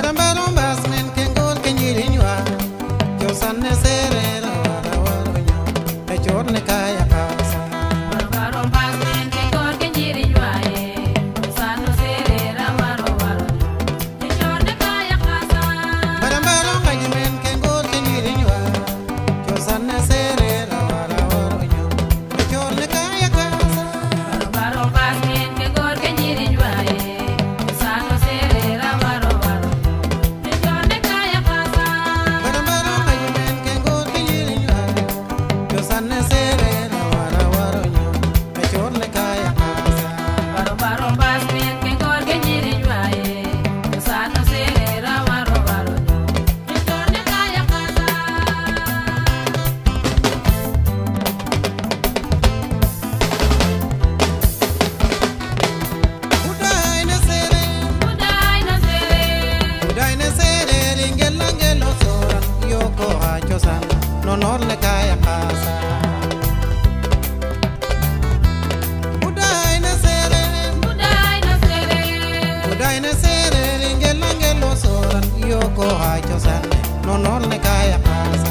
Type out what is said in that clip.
Barambaro basmen kengol kenyirinwa Josanne serera wara waro nyo E chorne kaya kasa Barambaro basmen kengol kenyirinwa Josanne serera waro waro nyo E chorne kaya kasa Barambaro kajimen kengol kenyirinwa Josanne serera wara waro nyo E chorne kaya kasa Barambaro basmen kengol kenyirinwa Josanne serera waro waro nyo E chorne kaya kasa Barambaro kajimen kengol kenyirinwa Josanne serera wara waro nyo E chorne kaya kasa Barambaro basmen kengol kenyirinwa Josanne serera waro waro nyo E chorne kaya kasa Udaine sere Udaina Udaine sere lingela ngelo soran Yoko hachosan Nonorle kaya kasa Udaine sere Udaine sere lingela ngelo soran Yoko hachosan Nonorle kaya kasa